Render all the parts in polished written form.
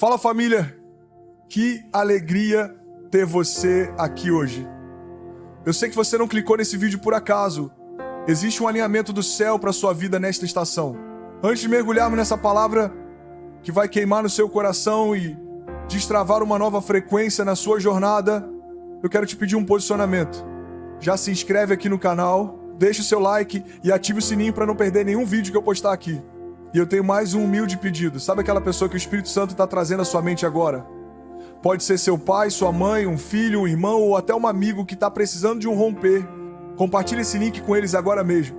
Fala, família, que alegria ter você aqui hoje. Eu sei que você não clicou nesse vídeo por acaso. Existe um alinhamento do céu para sua vida nesta estação. Antes de mergulharmos nessa palavra que vai queimar no seu coração e destravar uma nova frequência na sua jornada, eu quero te pedir um posicionamento. Já se inscreve aqui no canal, deixa o seu like e ative o sininho para não perder nenhum vídeo que eu postar aqui. E eu tenho mais um humilde pedido. Sabe aquela pessoa que o Espírito Santo está trazendo à sua mente agora? Pode ser seu pai, sua mãe, um filho, um irmão ou até um amigo que está precisando de um romper. Compartilhe esse link com eles agora mesmo.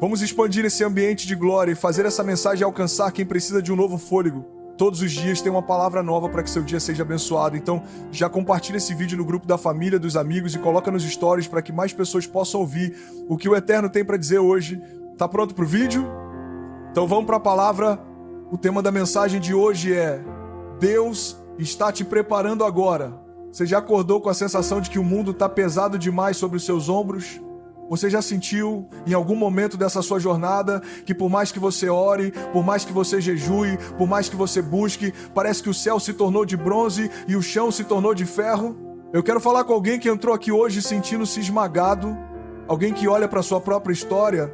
Vamos expandir esse ambiente de glória e fazer essa mensagem alcançar quem precisa de um novo fôlego. Todos os dias tem uma palavra nova para que seu dia seja abençoado. Então, já compartilha esse vídeo no grupo da família, dos amigos e coloca nos stories para que mais pessoas possam ouvir o que o Eterno tem para dizer hoje. Tá pronto para o vídeo? Então vamos para a palavra. O tema da mensagem de hoje é: Deus está te preparando agora. Você já acordou com a sensação de que o mundo está pesado demais sobre os seus ombros? Você já sentiu em algum momento dessa sua jornada que por mais que você ore, por mais que você jejue, por mais que você busque, parece que o céu se tornou de bronze e o chão se tornou de ferro? Eu quero falar com alguém que entrou aqui hoje sentindo-se esmagado, alguém que olha para a sua própria história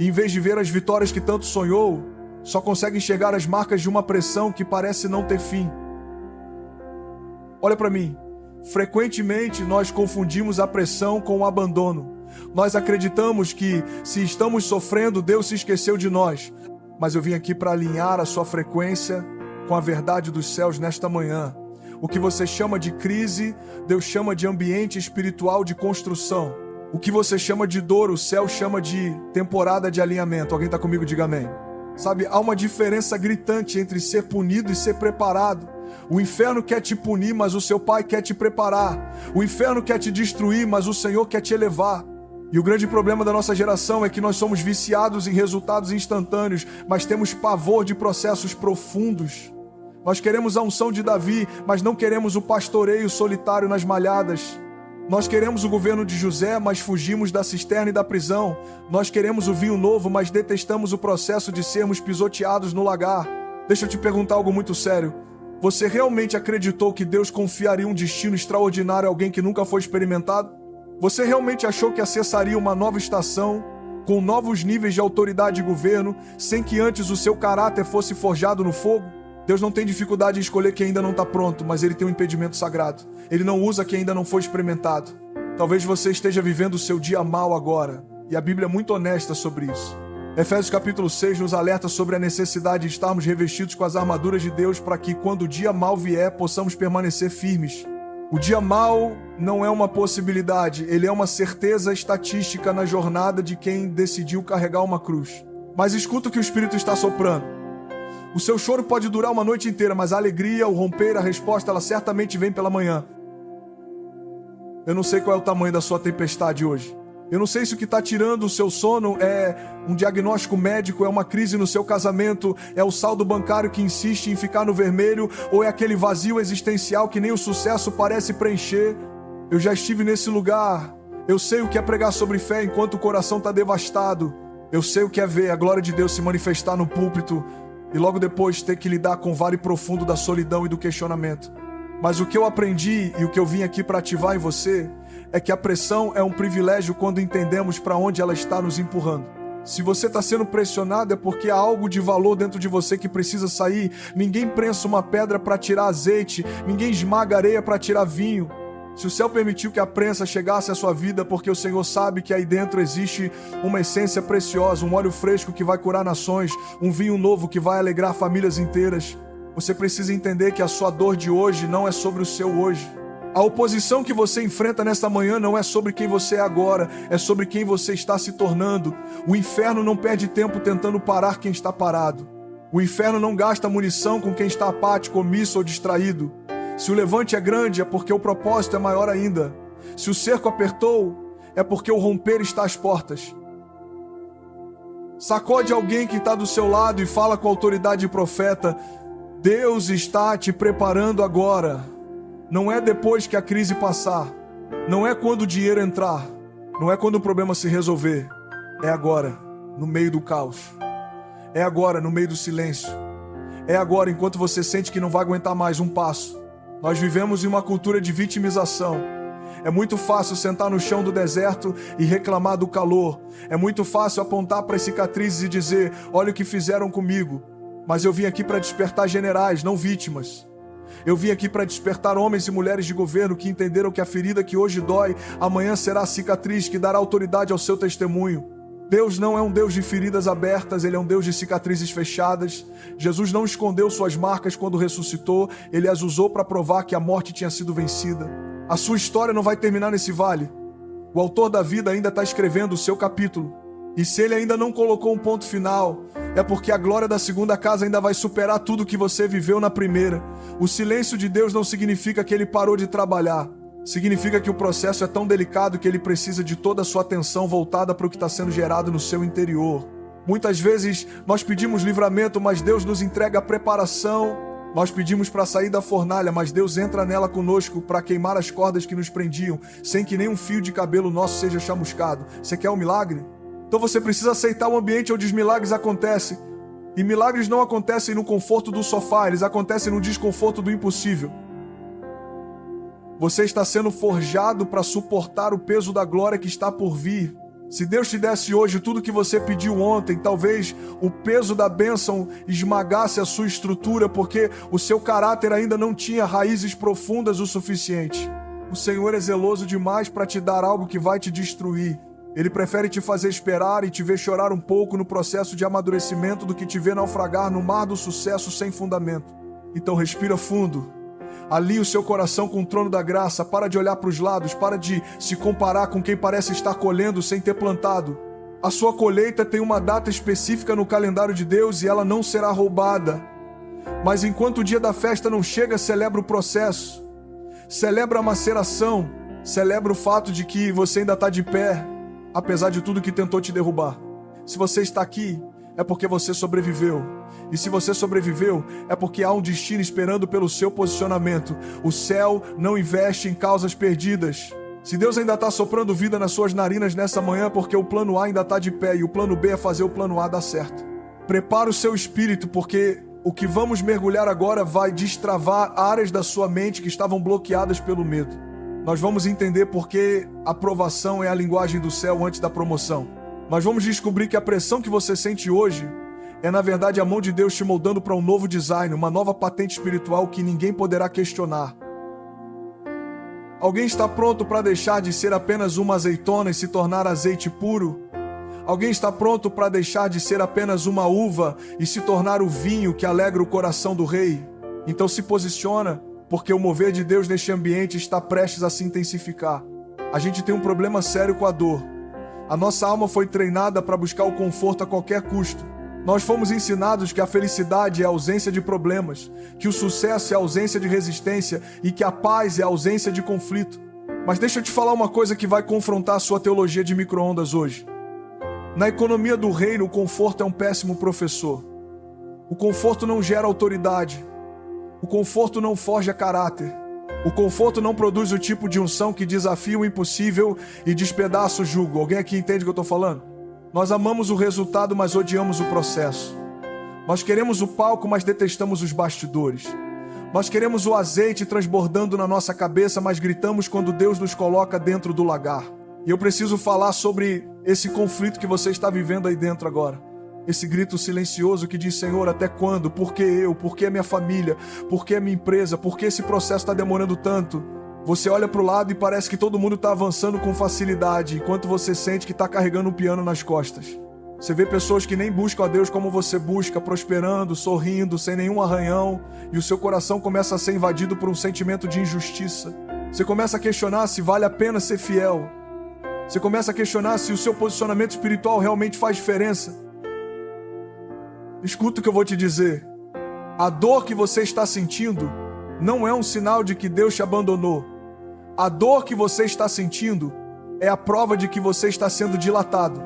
e em vez de ver as vitórias que tanto sonhou, só consegue enxergar as marcas de uma pressão que parece não ter fim. Olha para mim. Frequentemente nós confundimos a pressão com o abandono. Nós acreditamos que se estamos sofrendo, Deus se esqueceu de nós. Mas eu vim aqui para alinhar a sua frequência com a verdade dos céus nesta manhã. O que você chama de crise, Deus chama de ambiente espiritual de construção. O que você chama de dor, o céu chama de temporada de alinhamento. Alguém está comigo? Diga amém. Sabe, há uma diferença gritante entre ser punido e ser preparado. O inferno quer te punir, mas o seu pai quer te preparar. O inferno quer te destruir, mas o Senhor quer te elevar. E o grande problema da nossa geração é que nós somos viciados em resultados instantâneos, mas temos pavor de processos profundos. Nós queremos a unção de Davi, mas não queremos o pastoreio solitário nas malhadas. Nós queremos o governo de José, mas fugimos da cisterna e da prisão. Nós queremos o vinho novo, mas detestamos o processo de sermos pisoteados no lagar. Deixa eu te perguntar algo muito sério. Você realmente acreditou que Deus confiaria um destino extraordinário a alguém que nunca foi experimentado? Você realmente achou que acessaria uma nova estação, com novos níveis de autoridade e governo, sem que antes o seu caráter fosse forjado no fogo? Deus não tem dificuldade em escolher quem ainda não está pronto, mas Ele tem um impedimento sagrado. Ele não usa quem ainda não foi experimentado. Talvez você esteja vivendo o seu dia mal agora, e a Bíblia é muito honesta sobre isso. Efésios capítulo 6 nos alerta sobre a necessidade de estarmos revestidos com as armaduras de Deus para que quando o dia mal vier, possamos permanecer firmes. O dia mal não é uma possibilidade, ele é uma certeza estatística na jornada de quem decidiu carregar uma cruz. Mas escuta o que o Espírito está soprando. O seu choro pode durar uma noite inteira, mas a alegria, o romper, a resposta, ela certamente vem pela manhã. Eu não sei qual é o tamanho da sua tempestade hoje. Eu não sei se o que está tirando o seu sono é um diagnóstico médico, é uma crise no seu casamento, é o saldo bancário que insiste em ficar no vermelho, ou é aquele vazio existencial que nem o sucesso parece preencher. Eu já estive nesse lugar. Eu sei o que é pregar sobre fé enquanto o coração está devastado. Eu sei o que é ver a glória de Deus se manifestar no púlpito e logo depois ter que lidar com o vale profundo da solidão e do questionamento. Mas o que eu aprendi e o que eu vim aqui para ativar em você é que a pressão é um privilégio quando entendemos para onde ela está nos empurrando. Se você está sendo pressionado é porque há algo de valor dentro de você que precisa sair. Ninguém prensa uma pedra para tirar azeite, ninguém esmaga areia para tirar vinho. Se o céu permitiu que a prensa chegasse à sua vida, porque o Senhor sabe que aí dentro existe uma essência preciosa, um óleo fresco que vai curar nações, um vinho novo que vai alegrar famílias inteiras. Você precisa entender que a sua dor de hoje não é sobre o seu hoje. A oposição que você enfrenta nesta manhã não é sobre quem você é agora, é sobre quem você está se tornando. O inferno não perde tempo tentando parar quem está parado. O inferno não gasta munição com quem está apático, omisso ou distraído. Se o levante é grande, é porque o propósito é maior ainda. Se o cerco apertou, é porque o romper está às portas. Sacode alguém que está do seu lado e fala com a autoridade de profeta: Deus está te preparando agora. Não é depois que a crise passar. Não é quando o dinheiro entrar. Não é quando o problema se resolver. É agora, no meio do caos. É agora, no meio do silêncio. É agora, enquanto você sente que não vai aguentar mais um passo. Nós vivemos em uma cultura de vitimização. É muito fácil sentar no chão do deserto e reclamar do calor. É muito fácil apontar para as cicatrizes e dizer: olha o que fizeram comigo. Mas eu vim aqui para despertar generais, não vítimas. Eu vim aqui para despertar homens e mulheres de governo que entenderam que a ferida que hoje dói, amanhã será a cicatriz que dará autoridade ao seu testemunho. Deus não é um Deus de feridas abertas, Ele é um Deus de cicatrizes fechadas. Jesus não escondeu suas marcas quando ressuscitou, Ele as usou para provar que a morte tinha sido vencida. A sua história não vai terminar nesse vale. O autor da vida ainda está escrevendo o seu capítulo. E se ele ainda não colocou um ponto final, é porque a glória da segunda casa ainda vai superar tudo que você viveu na primeira. O silêncio de Deus não significa que Ele parou de trabalhar. Significa que o processo é tão delicado que Ele precisa de toda a sua atenção voltada para o que está sendo gerado no seu interior. Muitas vezes nós pedimos livramento, mas Deus nos entrega a preparação. Nós pedimos para sair da fornalha, mas Deus entra nela conosco para queimar as cordas que nos prendiam, sem que nenhum fio de cabelo nosso seja chamuscado. Você quer um milagre? Então você precisa aceitar o ambiente onde os milagres acontecem. E milagres não acontecem no conforto do sofá, eles acontecem no desconforto do impossível. Você está sendo forjado para suportar o peso da glória que está por vir. Se Deus te desse hoje tudo que você pediu ontem, talvez o peso da bênção esmagasse a sua estrutura, porque o seu caráter ainda não tinha raízes profundas o suficiente. O Senhor é zeloso demais para te dar algo que vai te destruir. Ele prefere te fazer esperar e te ver chorar um pouco no processo de amadurecimento do que te ver naufragar no mar do sucesso sem fundamento. Então respira fundo. Alinhe o seu coração com o trono da graça. Para de olhar para os lados. Para de se comparar com quem parece estar colhendo sem ter plantado. A sua colheita tem uma data específica no calendário de Deus e ela não será roubada. Mas enquanto o dia da festa não chega, celebra o processo. Celebra a maceração. Celebra o fato de que você ainda está de pé, apesar de tudo que tentou te derrubar. Se você está aqui, é porque você sobreviveu. E se você sobreviveu, é porque há um destino esperando pelo seu posicionamento. O céu não investe em causas perdidas. Se Deus ainda está soprando vida nas suas narinas nessa manhã, é porque o plano A ainda está de pé e o plano B é fazer o plano A dar certo. Prepara o seu espírito, porque o que vamos mergulhar agora vai destravar áreas da sua mente que estavam bloqueadas pelo medo. Nós vamos entender porque a aprovação é a linguagem do céu antes da promoção. Nós vamos descobrir que a pressão que você sente hoje é, na verdade, a mão de Deus te moldando para um novo design, uma nova patente espiritual que ninguém poderá questionar. Alguém está pronto para deixar de ser apenas uma azeitona e se tornar azeite puro? Alguém está pronto para deixar de ser apenas uma uva e se tornar o vinho que alegra o coração do rei? Então se posiciona, porque o mover de Deus neste ambiente está prestes a se intensificar. A gente tem um problema sério com a dor. A nossa alma foi treinada para buscar o conforto a qualquer custo. Nós fomos ensinados que a felicidade é a ausência de problemas, que o sucesso é a ausência de resistência e que a paz é a ausência de conflito. Mas deixa eu te falar uma coisa que vai confrontar a sua teologia de micro-ondas hoje. Na economia do reino, o conforto é um péssimo professor. O conforto não gera autoridade. O conforto não forja caráter. O conforto não produz o tipo de unção que desafia o impossível e despedaça o jugo. Alguém aqui entende o que eu estou falando? Nós amamos o resultado, mas odiamos o processo. Nós queremos o palco, mas detestamos os bastidores. Nós queremos o azeite transbordando na nossa cabeça, mas gritamos quando Deus nos coloca dentro do lagar. E eu preciso falar sobre esse conflito que você está vivendo aí dentro agora. Esse grito silencioso que diz: Senhor, até quando? Por que eu? Por que a minha família? Por que a minha empresa? Por que esse processo está demorando tanto? Você olha para o lado e parece que todo mundo está avançando com facilidade, enquanto você sente que está carregando um piano nas costas. Você vê pessoas que nem buscam a Deus como você busca, prosperando, sorrindo, sem nenhum arranhão, e o seu coração começa a ser invadido por um sentimento de injustiça. Você começa a questionar se vale a pena ser fiel. Você começa a questionar se o seu posicionamento espiritual realmente faz diferença. Escuta o que eu vou te dizer. A dor que você está sentindo não é um sinal de que Deus te abandonou. A dor que você está sentindo é a prova de que você está sendo dilatado.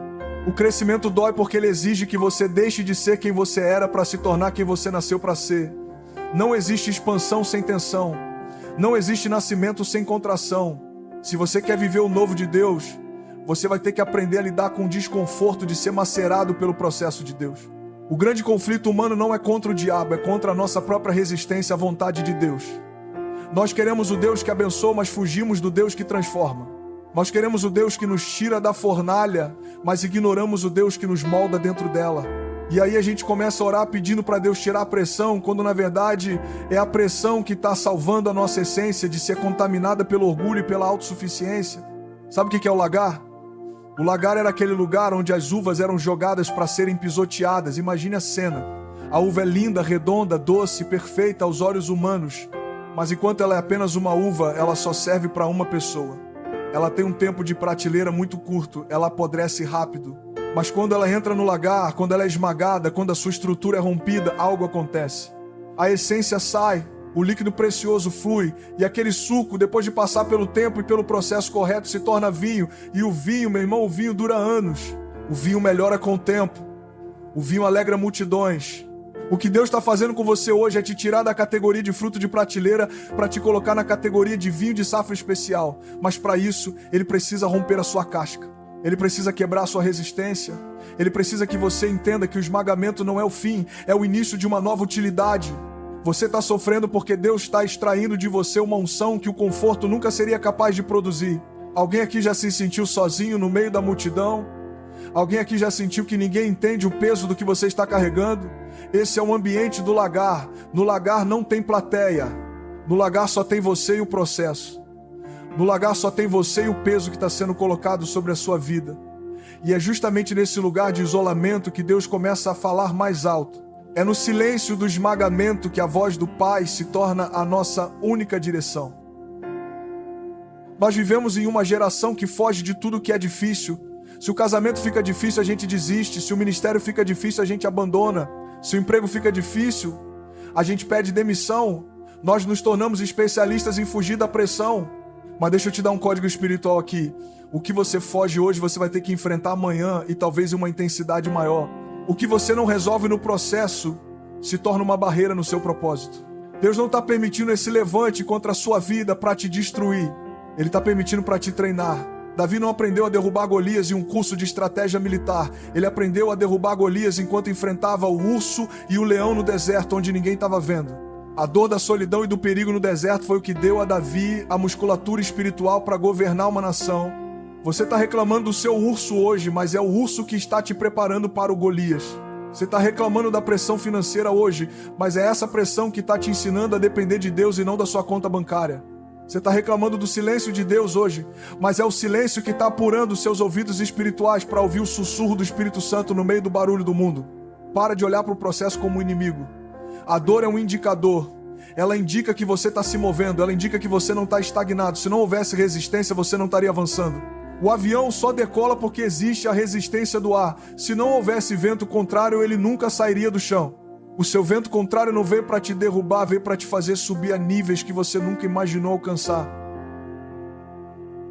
O crescimento dói porque ele exige que você deixe de ser quem você era para se tornar quem você nasceu para ser. Não existe expansão sem tensão. Não existe nascimento sem contração. Se você quer viver o novo de Deus, você vai ter que aprender a lidar com o desconforto de ser macerado pelo processo de Deus. O grande conflito humano não é contra o diabo, é contra a nossa própria resistência à vontade de Deus. Nós queremos o Deus que abençoa, mas fugimos do Deus que transforma. Nós queremos o Deus que nos tira da fornalha, mas ignoramos o Deus que nos molda dentro dela. E aí a gente começa a orar pedindo para Deus tirar a pressão, quando na verdade é a pressão que está salvando a nossa essência de ser contaminada pelo orgulho e pela autossuficiência. Sabe o que é o lagar? O lagar era aquele lugar onde as uvas eram jogadas para serem pisoteadas. Imagine a cena. A uva é linda, redonda, doce, perfeita aos olhos humanos. Mas enquanto ela é apenas uma uva, ela só serve para uma pessoa. Ela tem um tempo de prateleira muito curto, ela apodrece rápido. Mas quando ela entra no lagar, quando ela é esmagada, quando a sua estrutura é rompida, algo acontece. A essência sai, o líquido precioso flui, e aquele suco, depois de passar pelo tempo e pelo processo correto, se torna vinho. E o vinho, meu irmão, o vinho dura anos. O vinho melhora com o tempo. O vinho alegra multidões. O que Deus está fazendo com você hoje é te tirar da categoria de fruto de prateleira para te colocar na categoria de vinho de safra especial. Mas para isso, Ele precisa romper a sua casca. Ele precisa quebrar a sua resistência. Ele precisa que você entenda que o esmagamento não é o fim, é o início de uma nova utilidade. Você está sofrendo porque Deus está extraindo de você uma unção que o conforto nunca seria capaz de produzir. Alguém aqui já se sentiu sozinho no meio da multidão? Alguém aqui já sentiu que ninguém entende o peso do que você está carregando? Esse é o ambiente do lagar. No lagar não tem plateia. No lagar só tem você e o processo. No lagar só tem você e o peso que está sendo colocado sobre a sua vida. E é justamente nesse lugar de isolamento que Deus começa a falar mais alto. É no silêncio do esmagamento que a voz do Pai se torna a nossa única direção. Nós vivemos em uma geração que foge de tudo que é difícil. Se o casamento fica difícil, a gente desiste. Se o ministério fica difícil, a gente abandona. Se o emprego fica difícil, a gente pede demissão. Nós nos tornamos especialistas em fugir da pressão. Mas deixa eu te dar um código espiritual aqui. O que você foge hoje, você vai ter que enfrentar amanhã e talvez em uma intensidade maior. O que você não resolve no processo se torna uma barreira no seu propósito. Deus não está permitindo esse levante contra a sua vida para te destruir. Ele está permitindo para te treinar. Davi não aprendeu a derrubar Golias em um curso de estratégia militar. Ele aprendeu a derrubar Golias enquanto enfrentava o urso e o leão no deserto, onde ninguém estava vendo. A dor da solidão e do perigo no deserto foi o que deu a Davi a musculatura espiritual para governar uma nação. Você está reclamando do seu urso hoje, mas é o urso que está te preparando para o Golias. Você está reclamando da pressão financeira hoje, mas é essa pressão que está te ensinando a depender de Deus e não da sua conta bancária. Você está reclamando do silêncio de Deus hoje, mas é o silêncio que está apurando os seus ouvidos espirituais para ouvir o sussurro do Espírito Santo no meio do barulho do mundo. Para de olhar para o processo como um inimigo. A dor é um indicador. Ela indica que você está se movendo, ela indica que você não está estagnado. Se não houvesse resistência, você não estaria avançando. O avião só decola porque existe a resistência do ar. Se não houvesse vento contrário, ele nunca sairia do chão. O seu vento contrário não veio para te derrubar, veio para te fazer subir a níveis que você nunca imaginou alcançar.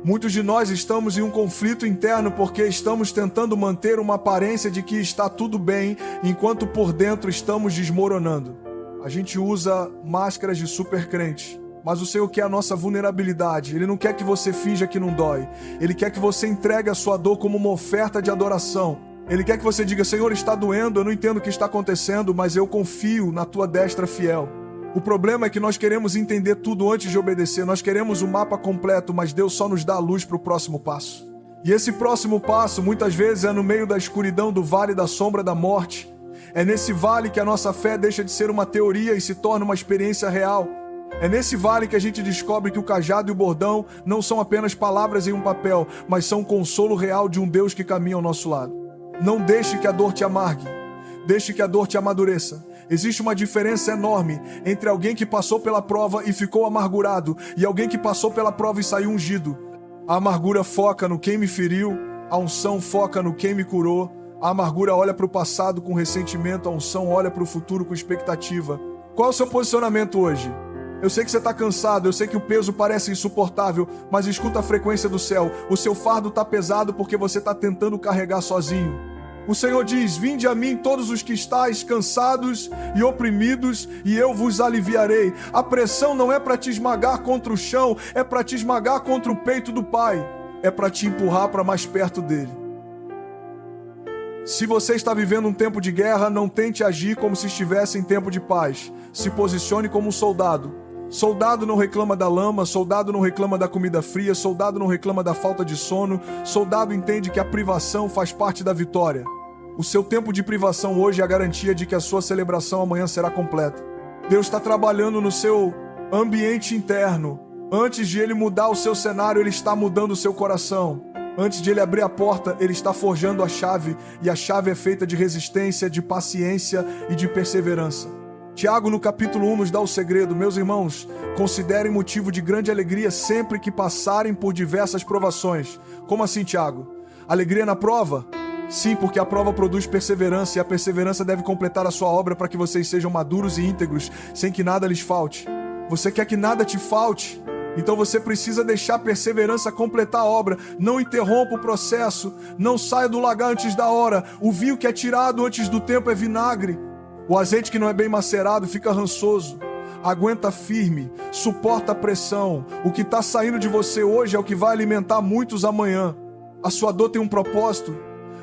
Muitos de nós estamos em um conflito interno porque estamos tentando manter uma aparência de que está tudo bem, enquanto por dentro estamos desmoronando. A gente usa máscaras de super crente. Mas o Senhor quer a nossa vulnerabilidade. Ele não quer que você finja que não dói. Ele quer que você entregue a sua dor como uma oferta de adoração. Ele quer que você diga: Senhor, está doendo, eu não entendo o que está acontecendo, mas eu confio na tua destra fiel. O problema é que nós queremos entender tudo antes de obedecer. Nós queremos o mapa completo, mas Deus só nos dá a luz para o próximo passo. E esse próximo passo, muitas vezes, é no meio da escuridão do vale da sombra da morte. É nesse vale que a nossa fé deixa de ser uma teoria e se torna uma experiência real. É nesse vale que a gente descobre que o cajado e o bordão não são apenas palavras em um papel, mas são o consolo real de um Deus que caminha ao nosso lado. Não deixe que a dor te amargue. Deixe que a dor te amadureça. Existe uma diferença enorme entre alguém que passou pela prova e ficou amargurado e alguém que passou pela prova e saiu ungido. A amargura foca no quem me feriu, a unção foca no quem me curou. A amargura olha para o passado com ressentimento, a unção olha para o futuro com expectativa. Qual é o seu posicionamento hoje? Eu sei que você está cansado, eu sei que o peso parece insuportável, mas escuta a frequência do céu. O seu fardo está pesado porque você está tentando carregar sozinho. O Senhor diz: vinde a mim todos os que estáis cansados e oprimidos, e eu vos aliviarei. A pressão não é para te esmagar contra o chão, é para te esmagar contra o peito do Pai. É para te empurrar para mais perto dele. Se você está vivendo um tempo de guerra, não tente agir como se estivesse em tempo de paz. Se posicione como um soldado. Soldado não reclama da lama, soldado não reclama da comida fria, soldado não reclama da falta de sono, soldado entende que a privação faz parte da vitória. O seu tempo de privação hoje é a garantia de que a sua celebração amanhã será completa. Deus está trabalhando no seu ambiente interno. Antes de Ele mudar o seu cenário, Ele está mudando o seu coração. Antes de Ele abrir a porta, Ele está forjando a chave, e a chave é feita de resistência, de paciência e de perseverança. Tiago, no capítulo 1, nos dá o segredo. Meus irmãos, considerem motivo de grande alegria sempre que passarem por diversas provações. Como assim, Tiago? Alegria na prova? Sim, porque a prova produz perseverança, e a perseverança deve completar a sua obra para que vocês sejam maduros e íntegros, sem que nada lhes falte. Você quer que nada te falte? Então você precisa deixar a perseverança completar a obra. Não interrompa o processo. Não saia do lagar antes da hora. O vinho que é tirado antes do tempo é vinagre. O azeite que não é bem macerado fica rançoso. Aguenta firme, suporta a pressão. O que está saindo de você hoje é o que vai alimentar muitos amanhã. A sua dor tem um propósito.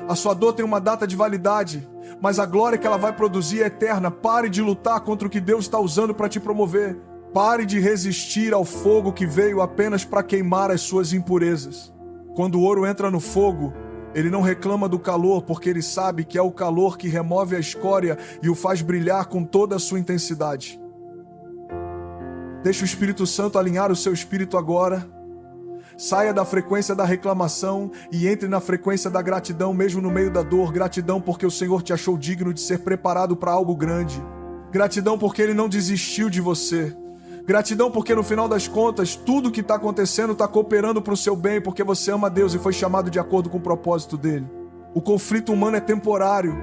A sua dor tem uma data de validade. Mas a glória que ela vai produzir é eterna. Pare de lutar contra o que Deus está usando para te promover. Pare de resistir ao fogo que veio apenas para queimar as suas impurezas. Quando o ouro entra no fogo, ele não reclama do calor, porque ele sabe que é o calor que remove a escória e o faz brilhar com toda a sua intensidade. Deixe o Espírito Santo alinhar o seu espírito agora. Saia da frequência da reclamação e entre na frequência da gratidão, mesmo no meio da dor. Gratidão porque o Senhor te achou digno de ser preparado para algo grande. Gratidão porque Ele não desistiu de você. Gratidão porque no final das contas, tudo que está acontecendo está cooperando para o seu bem, porque você ama Deus e foi chamado de acordo com o propósito dele. O conflito humano é temporário.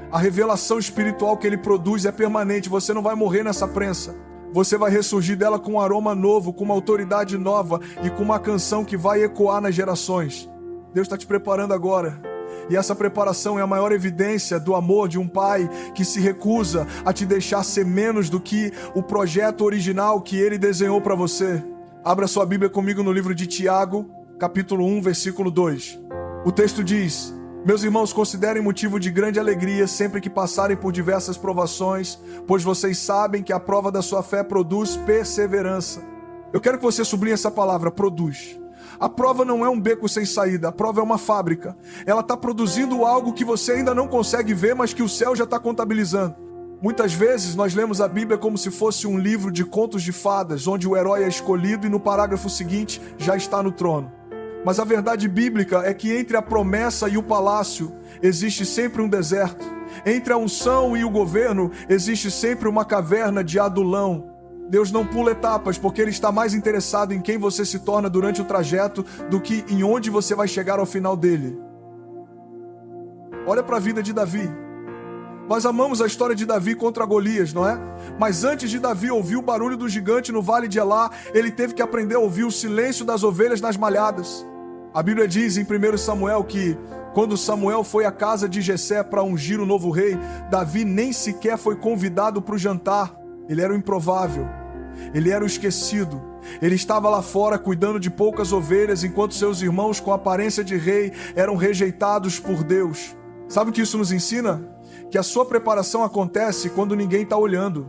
A revelação espiritual que ele produz é permanente. Você não vai morrer nessa prensa. Você vai ressurgir dela com um aroma novo, com uma autoridade nova e com uma canção que vai ecoar nas gerações. Deus está te preparando agora. E essa preparação é a maior evidência do amor de um pai que se recusa a te deixar ser menos do que o projeto original que ele desenhou para você. Abra sua Bíblia comigo no livro de Tiago, capítulo 1, versículo 2. O texto diz: Meus irmãos, considerem motivo de grande alegria sempre que passarem por diversas provações, pois vocês sabem que a prova da sua fé produz perseverança. Eu quero que você sublinhe essa palavra, produz. A prova não é um beco sem saída, a prova é uma fábrica. Ela está produzindo algo que você ainda não consegue ver, mas que o céu já está contabilizando. Muitas vezes nós lemos a Bíblia como se fosse um livro de contos de fadas, onde o herói é escolhido e no parágrafo seguinte já está no trono. Mas a verdade bíblica é que entre a promessa e o palácio existe sempre um deserto. Entre a unção e o governo existe sempre uma caverna de Adulão. Deus não pula etapas, porque Ele está mais interessado em quem você se torna durante o trajeto do que em onde você vai chegar ao final dele. Olha para a vida de Davi. Nós amamos a história de Davi contra Golias, não é? Mas antes de Davi ouvir o barulho do gigante no vale de Elá, ele teve que aprender a ouvir o silêncio das ovelhas nas malhadas. A Bíblia diz em 1 Samuel que quando Samuel foi à casa de Jessé para ungir o novo rei, Davi nem sequer foi convidado para o jantar. Ele era o improvável, ele era o esquecido. Ele estava lá fora cuidando de poucas ovelhas, enquanto seus irmãos com aparência de rei eram rejeitados por Deus. Sabe o que isso nos ensina? Que a sua preparação acontece quando ninguém está olhando.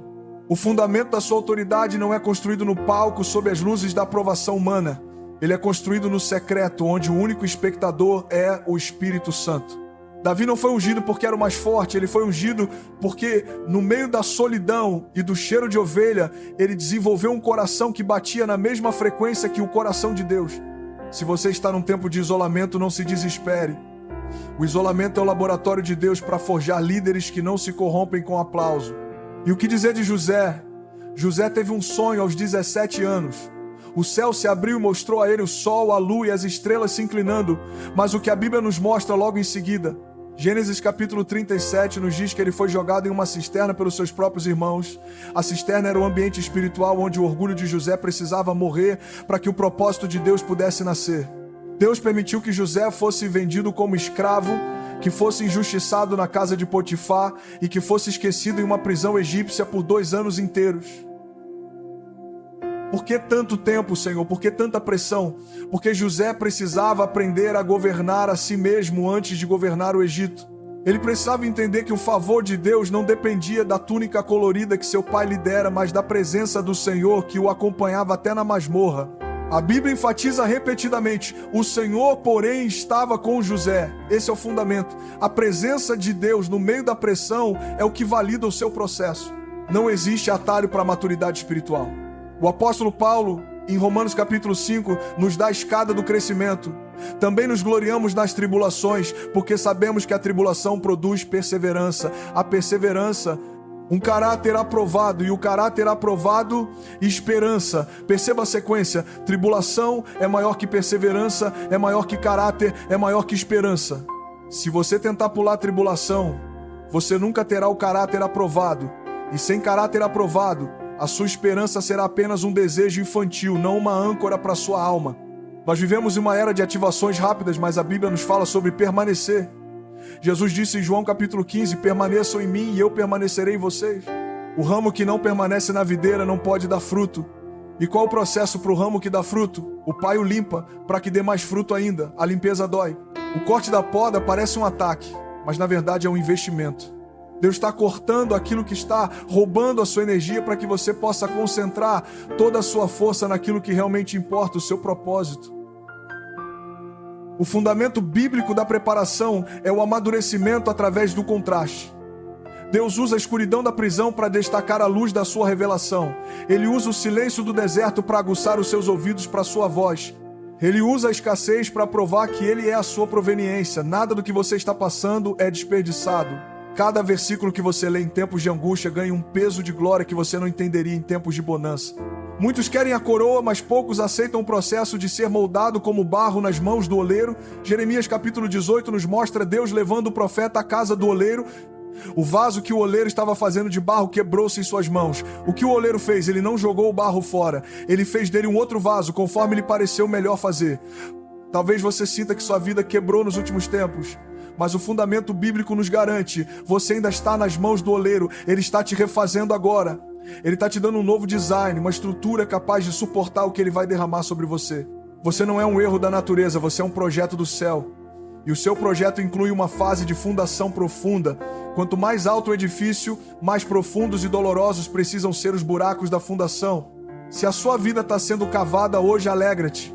O fundamento da sua autoridade não é construído no palco sob as luzes da aprovação humana. Ele é construído no secreto, onde o único espectador é o Espírito Santo. Davi não foi ungido porque era o mais forte, ele foi ungido porque no meio da solidão e do cheiro de ovelha, ele desenvolveu um coração que batia na mesma frequência que o coração de Deus. Se você está num tempo de isolamento, não se desespere. O isolamento é o laboratório de Deus para forjar líderes que não se corrompem com aplauso. E o que dizer de José? José teve um sonho aos 17 anos. O céu se abriu e mostrou a ele o sol, a lua e as estrelas se inclinando. Mas o que a Bíblia nos mostra logo em seguida? Gênesis capítulo 37 nos diz que ele foi jogado em uma cisterna pelos seus próprios irmãos. A cisterna era o ambiente espiritual onde o orgulho de José precisava morrer para que o propósito de Deus pudesse nascer. Deus permitiu que José fosse vendido como escravo, que fosse injustiçado na casa de Potifar e que fosse esquecido em uma prisão egípcia por 2 anos inteiros. Por que tanto tempo, Senhor? Por que tanta pressão? Porque José precisava aprender a governar a si mesmo antes de governar o Egito. Ele precisava entender que o favor de Deus não dependia da túnica colorida que seu pai lhe dera, mas da presença do Senhor que o acompanhava até na masmorra. A Bíblia enfatiza repetidamente: o Senhor, porém, estava com José. Esse é o fundamento. A presença de Deus no meio da pressão é o que valida o seu processo. Não existe atalho para a maturidade espiritual. O apóstolo Paulo, em Romanos capítulo 5, nos dá a escada do crescimento. Também nos gloriamos nas tribulações, porque sabemos que a tribulação produz perseverança. A perseverança, um caráter aprovado, e o caráter aprovado, esperança. Perceba a sequência: tribulação é maior que perseverança, é maior que caráter, é maior que esperança. Se você tentar pular a tribulação, você nunca terá o caráter aprovado. E sem caráter aprovado, a sua esperança será apenas um desejo infantil, não uma âncora para a sua alma. Nós vivemos em uma era de ativações rápidas, mas a Bíblia nos fala sobre permanecer. Jesus disse em João capítulo 15: permaneçam em mim e eu permanecerei em vocês. O ramo que não permanece na videira não pode dar fruto. E qual o processo para o ramo que dá fruto? O pai o limpa para que dê mais fruto ainda. A limpeza dói. O corte da poda parece um ataque, mas na verdade é um investimento. Deus está cortando aquilo que está roubando a sua energia para que você possa concentrar toda a sua força naquilo que realmente importa, o seu propósito. O fundamento bíblico da preparação é o amadurecimento através do contraste. Deus usa a escuridão da prisão para destacar a luz da sua revelação. Ele usa o silêncio do deserto para aguçar os seus ouvidos para a sua voz. Ele usa a escassez para provar que Ele é a sua proveniência. Nada do que você está passando é desperdiçado. Cada versículo que você lê em tempos de angústia ganha um peso de glória que você não entenderia em tempos de bonança. Muitos querem a coroa, mas poucos aceitam o processo de ser moldado como barro nas mãos do oleiro. Jeremias capítulo 18 nos mostra Deus levando o profeta à casa do oleiro. O vaso que o oleiro estava fazendo de barro quebrou-se em suas mãos. O que o oleiro fez? Ele não jogou o barro fora. Ele fez dele um outro vaso, conforme lhe pareceu melhor fazer. Talvez você sinta que sua vida quebrou nos últimos tempos, mas o fundamento bíblico nos garante: você ainda está nas mãos do oleiro. Ele está te refazendo agora. Ele está te dando um novo design, uma estrutura capaz de suportar o que ele vai derramar sobre você. Você não é um erro da natureza, você é um projeto do céu. E o seu projeto inclui uma fase de fundação profunda. Quanto mais alto o edifício, mais profundos e dolorosos precisam ser os buracos da fundação. Se a sua vida está sendo cavada hoje, alegra-te.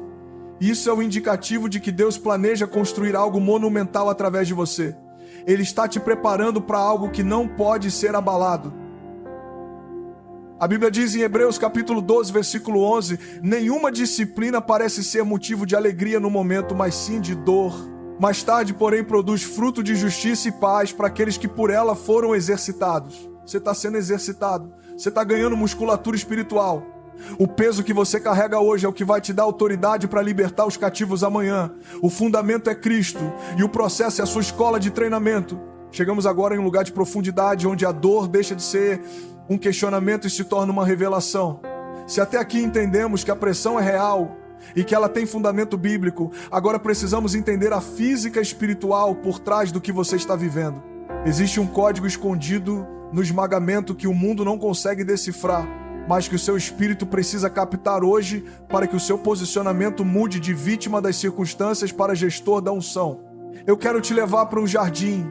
Isso é um indicativo de que Deus planeja construir algo monumental através de você. Ele está te preparando para algo que não pode ser abalado. A Bíblia diz em Hebreus capítulo 12, versículo 11: nenhuma disciplina parece ser motivo de alegria no momento, mas sim de dor. Mais tarde, porém, produz fruto de justiça e paz para aqueles que por ela foram exercitados. Você está sendo exercitado. Você está ganhando musculatura espiritual. O peso que você carrega hoje é o que vai te dar autoridade para libertar os cativos amanhã. O fundamento é Cristo e o processo é a sua escola de treinamento. Chegamos agora em um lugar de profundidade onde a dor deixa de ser um questionamento e se torna uma revelação. Se até aqui entendemos que a pressão é real e que ela tem fundamento bíblico, agora precisamos entender a física espiritual por trás do que você está vivendo. Existe um código escondido no esmagamento que o mundo não consegue decifrar, mas que o seu espírito precisa captar hoje para que o seu posicionamento mude de vítima das circunstâncias para gestor da unção. Eu quero te levar para um jardim.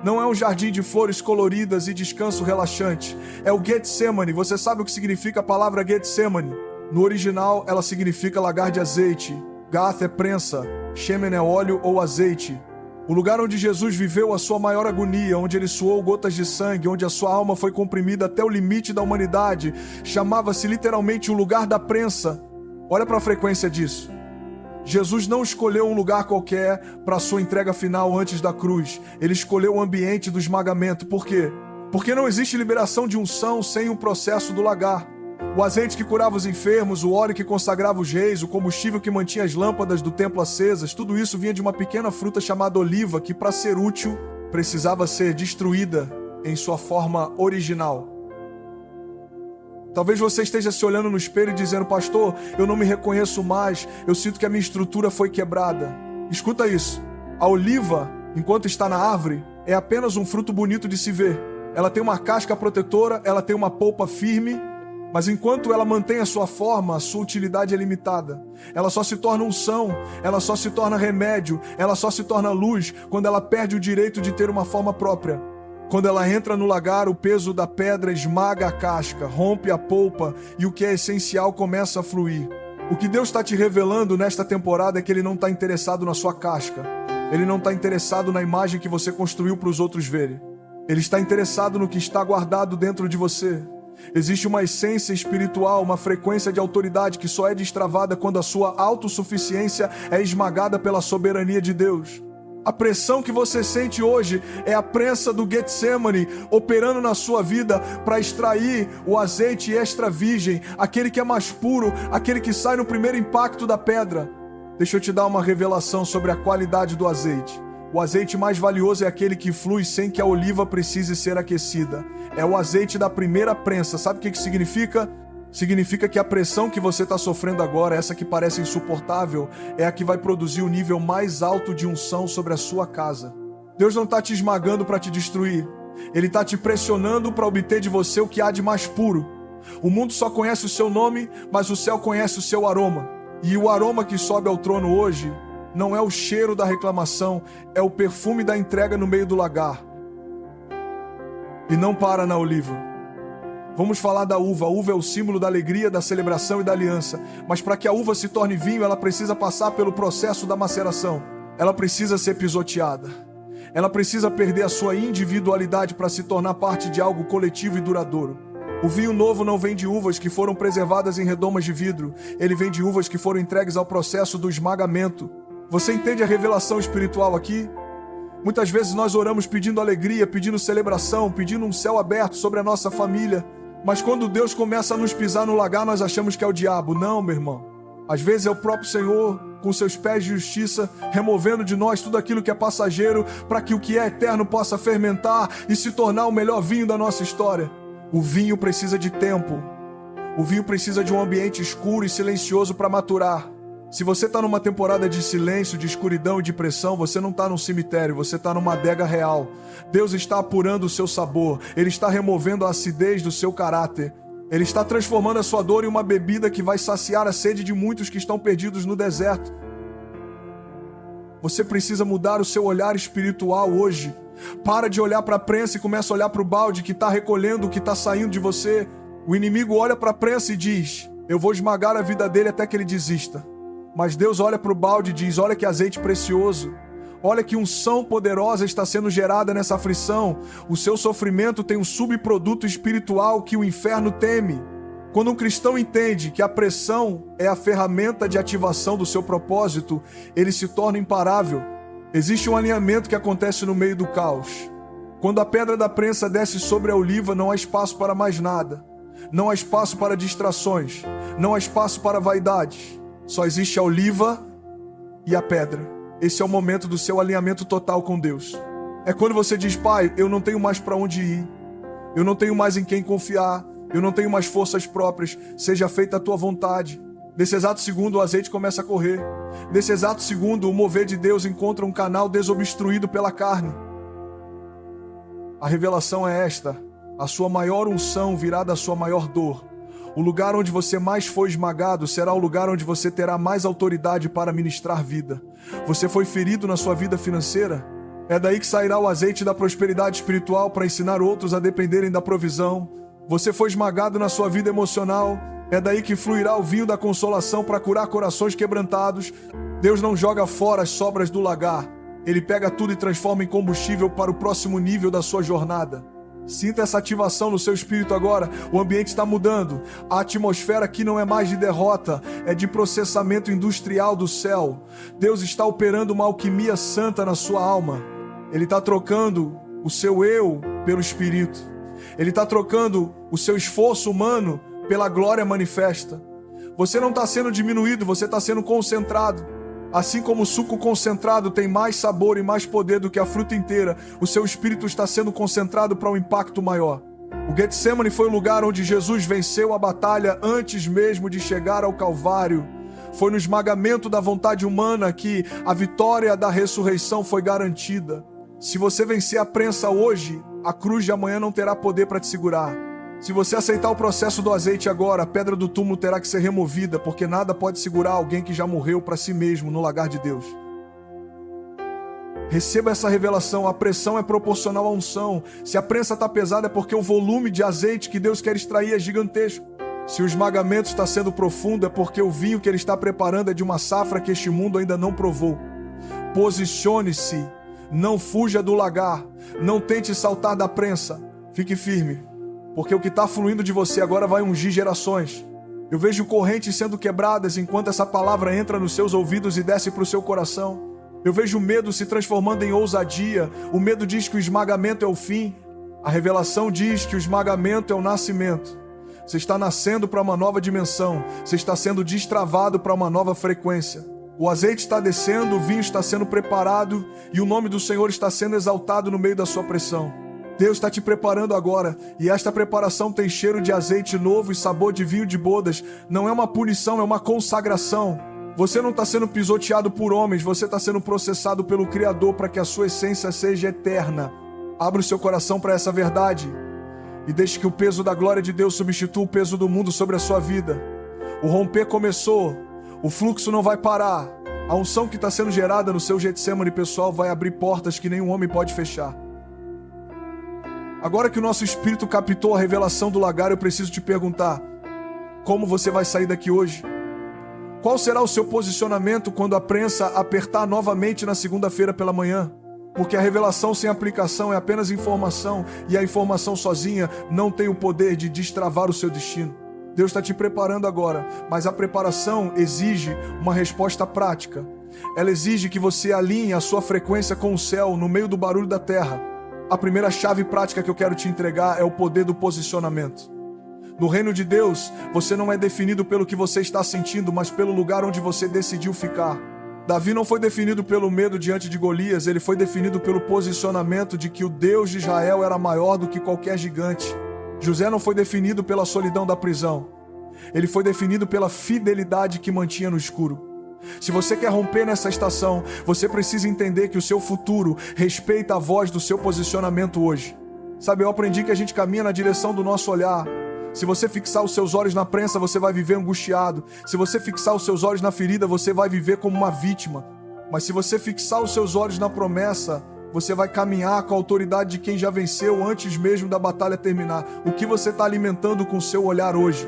Não é um jardim de flores coloridas e descanso relaxante. É o Getsemane. Você sabe o que significa a palavra Getsemane? No original, ela significa lagar de azeite. Gath é prensa. Shemen é óleo ou azeite. O lugar onde Jesus viveu a sua maior agonia, onde ele suou gotas de sangue, onde a sua alma foi comprimida até o limite da humanidade, chamava-se literalmente o lugar da prensa. Olha para a frequência disso. Jesus não escolheu um lugar qualquer para a sua entrega final antes da cruz. Ele escolheu o ambiente do esmagamento. Por quê? Porque não existe liberação de unção sem o processo do lagar. O azeite que curava os enfermos, o óleo que consagrava os reis, o combustível que mantinha as lâmpadas do templo acesas, tudo isso vinha de uma pequena fruta chamada oliva que, para ser útil, precisava ser destruída em sua forma original. Talvez você esteja se olhando no espelho e dizendo: pastor, eu não me reconheço mais, eu sinto que a minha estrutura foi quebrada. Escuta isso. A oliva, enquanto está na árvore, é apenas um fruto bonito de se ver. Ela tem uma casca protetora, ela tem uma polpa firme, Mas enquanto ela mantém a sua forma, a sua utilidade é limitada. Ela só se torna unção, ela só se torna remédio, ela só se torna luz quando ela perde o direito de ter uma forma própria. Quando ela entra no lagar, o peso da pedra esmaga a casca, rompe a polpa e o que é essencial começa a fluir. O que Deus está te revelando nesta temporada é que Ele não está interessado na sua casca. Ele não está interessado na imagem que você construiu para os outros verem. Ele está interessado no que está guardado dentro de você. Existe uma essência espiritual, uma frequência de autoridade que só é destravada quando a sua autossuficiência é esmagada pela soberania de Deus. A pressão que você sente hoje é a prensa do Getsemane operando na sua vida para extrair o azeite extra virgem, aquele que é mais puro, aquele que sai no primeiro impacto da pedra. Deixa eu te dar uma revelação sobre a qualidade do azeite. O azeite mais valioso é aquele que flui sem que a oliva precise ser aquecida. É o azeite da primeira prensa. Sabe o que significa? Significa que a pressão que você está sofrendo agora, essa que parece insuportável, é a que vai produzir o nível mais alto de unção sobre a sua casa. Deus não está te esmagando para te destruir. Ele está te pressionando para obter de você o que há de mais puro. O mundo só conhece o seu nome, mas o céu conhece o seu aroma. E o aroma que sobe ao trono hoje não é o cheiro da reclamação, é o perfume da entrega no meio do lagar. E não para na oliva. Vamos falar da uva. A uva é o símbolo da alegria, da celebração e da aliança. Mas para que a uva se torne vinho, ela precisa passar pelo processo da maceração. Ela precisa ser pisoteada. Ela precisa perder a sua individualidade para se tornar parte de algo coletivo e duradouro. O vinho novo não vem de uvas que foram preservadas em redomas de vidro. Ele vem de uvas que foram entregues ao processo do esmagamento. Você entende a revelação espiritual aqui? Muitas vezes nós oramos pedindo alegria, pedindo celebração, pedindo um céu aberto sobre a nossa família. Mas quando Deus começa a nos pisar no lagar, nós achamos que é o diabo. Não, meu irmão. Às vezes é o próprio Senhor, com seus pés de justiça, removendo de nós tudo aquilo que é passageiro, para que o que é eterno possa fermentar e se tornar o melhor vinho da nossa história. O vinho precisa de tempo. O vinho precisa de um ambiente escuro e silencioso para maturar. Se você está numa temporada de silêncio, de escuridão e de pressão, você não está num cemitério, você está numa adega real. Deus está apurando o seu sabor, Ele está removendo a acidez do seu caráter. Ele está transformando a sua dor em uma bebida que vai saciar a sede de muitos que estão perdidos no deserto. Você precisa mudar o seu olhar espiritual hoje. Para de olhar para a prensa e começa a olhar para o balde que está recolhendo o que está saindo de você. O inimigo olha para a prensa e diz: eu vou esmagar a vida dele até que ele desista. Mas Deus olha para o balde e diz: olha que azeite precioso. Olha que unção poderosa está sendo gerada nessa aflição. O seu sofrimento tem um subproduto espiritual que o inferno teme. Quando um cristão entende que a pressão é a ferramenta de ativação do seu propósito, ele se torna imparável. Existe um alinhamento que acontece no meio do caos. Quando a pedra da prensa desce sobre a oliva, não há espaço para mais nada. Não há espaço para distrações. Não há espaço para vaidades. Só existe a oliva e a pedra. Esse é o momento do seu alinhamento total com Deus. É quando você diz: Pai, eu não tenho mais para onde ir. Eu não tenho mais em quem confiar. Eu não tenho mais forças próprias. Seja feita a tua vontade. Nesse exato segundo, o azeite começa a correr. Nesse exato segundo, o mover de Deus encontra um canal desobstruído pela carne. A revelação é esta: a sua maior unção virá da sua maior dor. O lugar onde você mais foi esmagado será o lugar onde você terá mais autoridade para ministrar vida. Você foi ferido na sua vida financeira? É daí que sairá o azeite da prosperidade espiritual para ensinar outros a dependerem da provisão. Você foi esmagado na sua vida emocional? É daí que fluirá o vinho da consolação para curar corações quebrantados. Deus não joga fora as sobras do lagar. Ele pega tudo e transforma em combustível para o próximo nível da sua jornada. Sinta essa ativação no seu espírito agora. O ambiente está mudando. A atmosfera aqui não é mais de derrota, é de processamento industrial do céu. Deus está operando uma alquimia santa na sua alma. Ele está trocando o seu eu pelo espírito. Ele está trocando o seu esforço humano pela glória manifesta. Você não está sendo diminuído, você está sendo concentrado. Assim como o suco concentrado tem mais sabor e mais poder do que a fruta inteira, o seu espírito está sendo concentrado para um impacto maior. O Getsemane foi o lugar onde Jesus venceu a batalha antes mesmo de chegar ao Calvário. Foi no esmagamento da vontade humana que a vitória da ressurreição foi garantida. Se você vencer a prensa hoje, a cruz de amanhã não terá poder para te segurar. Se você aceitar o processo do azeite agora, a pedra do túmulo terá que ser removida, porque nada pode segurar alguém que já morreu para si mesmo no lagar de Deus. Receba essa revelação, a pressão é proporcional à unção. Se a prensa está pesada é porque o volume de azeite que Deus quer extrair é gigantesco. Se o esmagamento está sendo profundo é porque o vinho que Ele está preparando é de uma safra que este mundo ainda não provou. Posicione-se, não fuja do lagar, não tente saltar da prensa, fique firme, porque o que está fluindo de você agora vai ungir gerações. Eu vejo correntes sendo quebradas enquanto essa palavra entra nos seus ouvidos e desce para o seu coração. Eu vejo o medo se transformando em ousadia. O medo diz que o esmagamento é o fim. A revelação diz que o esmagamento é o nascimento. Você está nascendo para uma nova dimensão. Você está sendo destravado para uma nova frequência. O azeite está descendo, o vinho está sendo preparado e o nome do Senhor está sendo exaltado no meio da sua pressão. Deus está te preparando agora e esta preparação tem cheiro de azeite novo e sabor de vinho de bodas. Não é uma punição, é uma consagração. Você não está sendo pisoteado por homens, você está sendo processado pelo Criador para que a sua essência seja eterna. Abra o seu coração para essa verdade e deixe que o peso da glória de Deus substitua o peso do mundo sobre a sua vida. O romper começou, o fluxo não vai parar. A unção que está sendo gerada no seu Getsemane pessoal vai abrir portas que nenhum homem pode fechar. Agora que o nosso espírito captou a revelação do lagar, eu preciso te perguntar: como você vai sair daqui hoje? Qual será o seu posicionamento quando a prensa apertar novamente na segunda-feira pela manhã? Porque a revelação sem aplicação é apenas informação, e a informação sozinha não tem o poder de destravar o seu destino. Deus está te preparando agora, mas a preparação exige uma resposta prática. Ela exige que você alinhe a sua frequência com o céu no meio do barulho da terra. A primeira chave prática que eu quero te entregar é o poder do posicionamento. No reino de Deus, você não é definido pelo que você está sentindo, mas pelo lugar onde você decidiu ficar. Davi não foi definido pelo medo diante de Golias, ele foi definido pelo posicionamento de que o Deus de Israel era maior do que qualquer gigante. José não foi definido pela solidão da prisão, ele foi definido pela fidelidade que mantinha no escuro. Se você quer romper nessa estação, você precisa entender que o seu futuro respeita a voz do seu posicionamento hoje. Sabe, eu aprendi que a gente caminha na direção do nosso olhar. Se você fixar os seus olhos na prensa, você vai viver angustiado. Se você fixar os seus olhos na ferida, você vai viver como uma vítima. Mas se você fixar os seus olhos na promessa, você vai caminhar com a autoridade de quem já venceu antes mesmo da batalha terminar. O que você está alimentando com o seu olhar hoje?